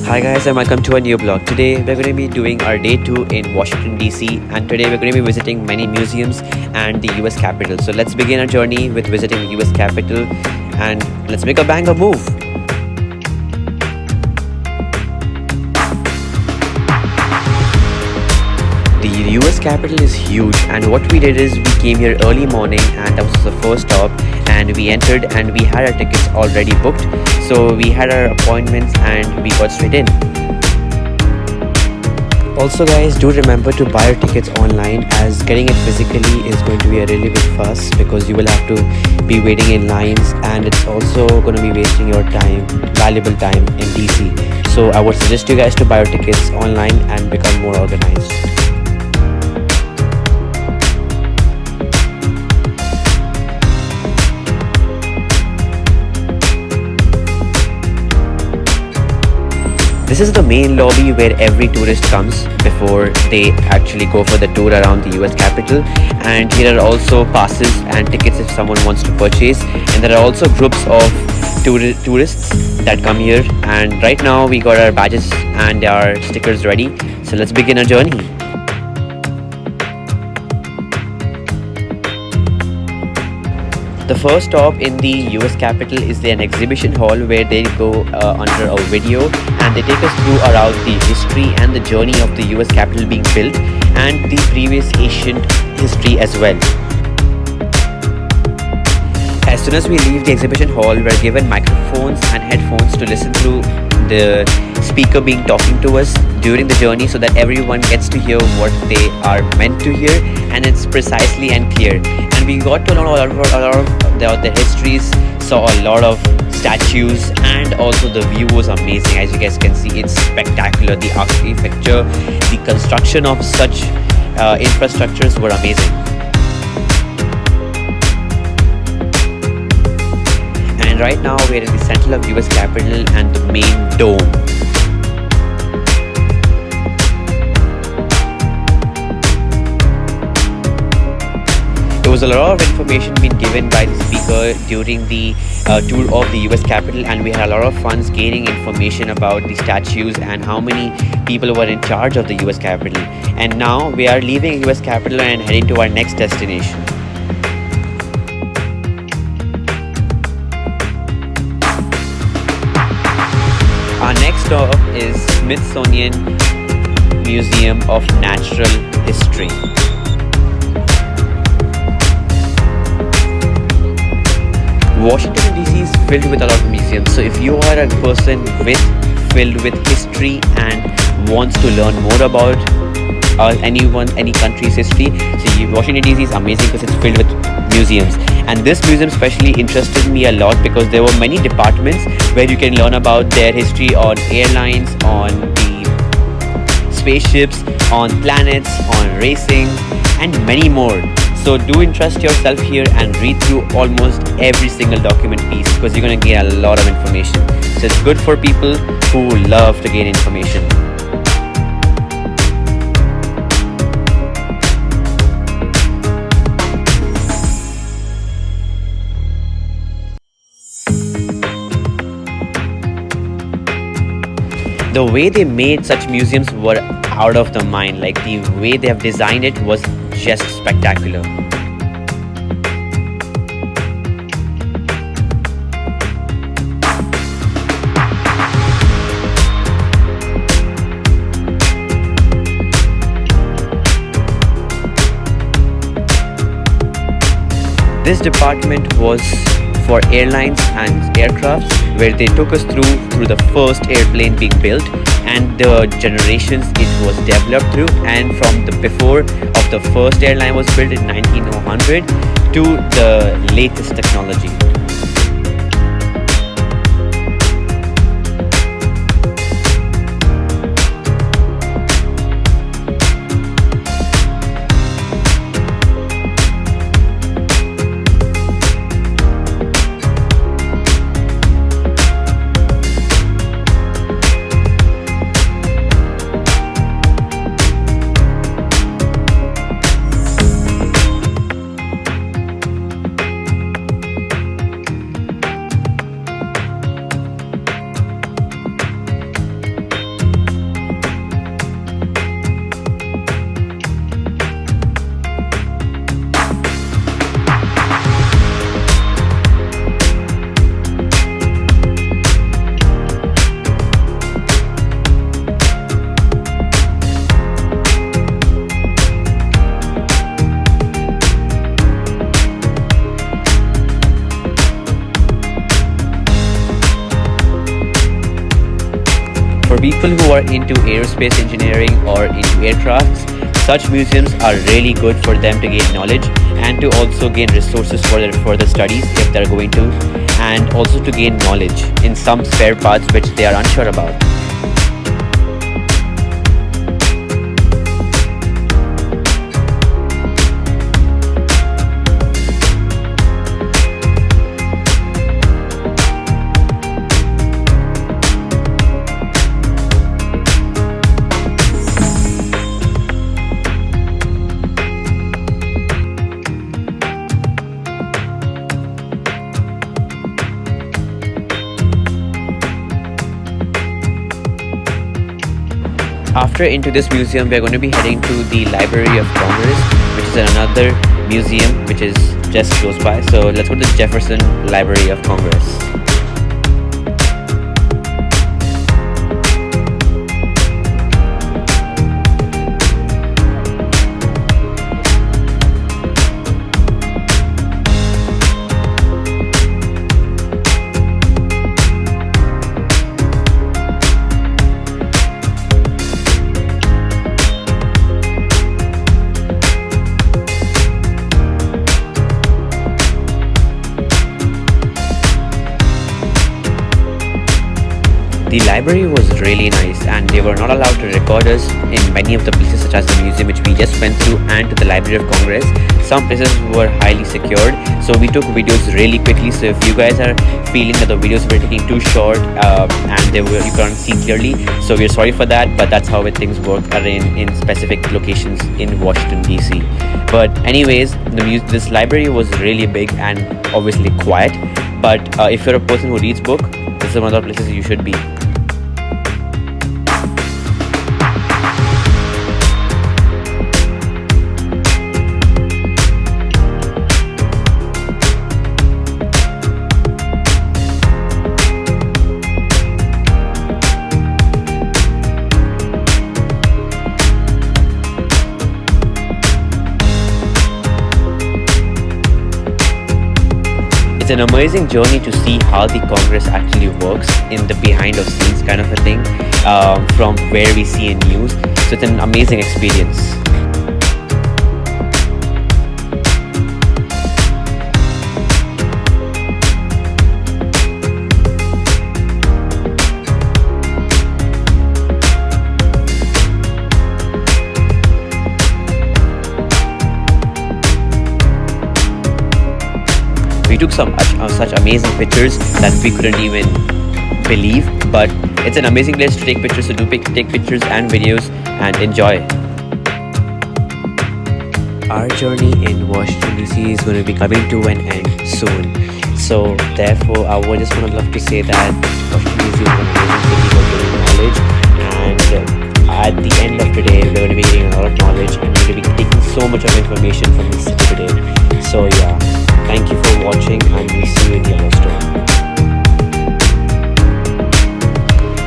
Hi guys and welcome to a new vlog. Today we're going to be doing our day 2 in Washington D.C. and today we're going to be visiting many museums and the US Capitol. So let's begin our journey with visiting the US Capitol and let's make a banger move. The US Capitol is huge and what we did is we came here early morning and that was the first stop, and we entered and we had our tickets already booked. So we had our appointments and we got straight in. Also guys, do remember to buy your tickets online as getting it physically is going to be a really big fuss because you will have to be waiting in lines and it's also going to be wasting your time, valuable time in DC. So I would suggest you guys to buy your tickets online and become more organized. This is the main lobby where every tourist comes before they actually go for the tour around the US Capitol, and here are also passes and tickets if someone wants to purchase, and there are also groups of tourists that come here, and right now we got our badges and our stickers ready, so let's begin our journey. The first stop in the US Capitol is an exhibition hall where they go under a video and they take us through around the history and the journey of the US Capitol being built and the previous ancient history as well. As soon as we leave the exhibition hall, we're given microphones and headphones to listen through the speaker being talking to us during the journey so that everyone gets to hear what they are meant to hear and it's precisely and clear. And we got to know a lot of the histories, saw a lot of statues, and also the view was amazing. As you guys can see, it's spectacular. The architecture, the construction of such infrastructures were amazing. And right now we're in the center of US Capitol and the main dome. There was a lot of information being given by the speaker during the tour of the US Capitol, and we had a lot of fun gaining information about the statues and how many people were in charge of the US Capitol. And now we are leaving US Capitol and heading to our next destination. Our next stop is Smithsonian Museum of Natural History. Washington D.C. is filled with a lot of museums, so if you are a person filled with history and wants to learn more about any country's history, so Washington D.C. is amazing because it's filled with museums. And this museum especially interested me a lot because there were many departments where you can learn about their history on airlines, on the spaceships, on planets, on racing, and many more. So do interest yourself here and read through almost every single document piece because you're going to gain a lot of information. So it's good for people who love to gain information. The way they made such museums were out of the mind. Like the way they have designed it was just spectacular. This department was for airlines and aircrafts, where they took us through the first airplane being built and the generations it was developed through, and from the before of the first airline was built in 1900 to the latest technology. people who are into aerospace engineering or into aircrafts, such museums are really good for them to gain knowledge and to also gain resources for their further studies if they're going to, and also to gain knowledge in some spare parts which they are unsure about. After into this museum, we are going to be heading to the Library of Congress, which is another museum which is just close by. So let's go to the Jefferson Library of Congress. The library was really nice, and they were not allowed to record us in many of the places such as the museum which we just went through and to the Library of Congress. Some places were highly secured, so we took videos really quickly. So if you guys are feeling that the videos were taking too short and you can't see clearly, so we're sorry for that, but that's how things work in specific locations in Washington D.C. But anyways, this library was really big and obviously quiet, but if you're a person who reads book, this is one of the places you should be. It's an amazing journey to see how the Congress actually works in the behind of scenes kind of a thing, from where we see in news. So it's an amazing experience. We took such amazing pictures that we couldn't even believe, but it's an amazing place to take pictures, so take pictures and videos and enjoy. Our journey in Washington DC is going to be coming to an end soon, so therefore I would just love to say that Washington DC is an amazing city for getting knowledge, and at the end of today we're going to be getting a lot of knowledge and we're going to be taking so much of information from this city today. So yeah, thank you for watching, and we'll see you in the other story.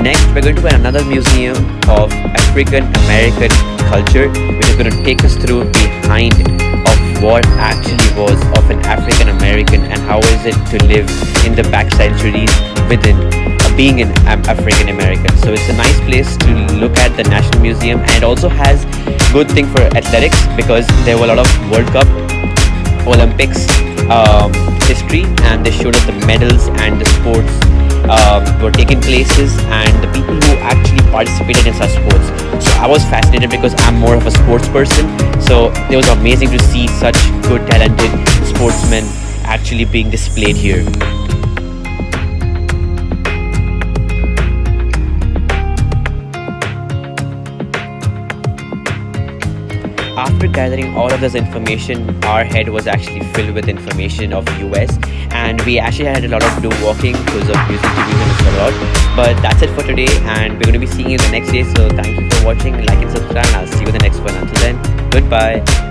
Next, we're going to another museum of African American culture, which is going to take us through behind of what actually was of an African American and how is it to live in the back centuries within being an African American. So it's a nice place to look at, the National Museum, and it also has good thing for athletics because there were a lot of World Cup, Olympics history, and they showed us the medals and the sports were taking places and the people who actually participated in such sports. So I was fascinated because I'm more of a sports person, so it was amazing to see such good talented sportsmen actually being displayed here. After gathering all of this information, our head was actually filled with information of US, and we actually had a lot of walking because of music to museum a lot. But that's it for today, and we're going to be seeing you the next day. So thank you for watching, like and subscribe, and I'll see you in the next one. Until then, goodbye.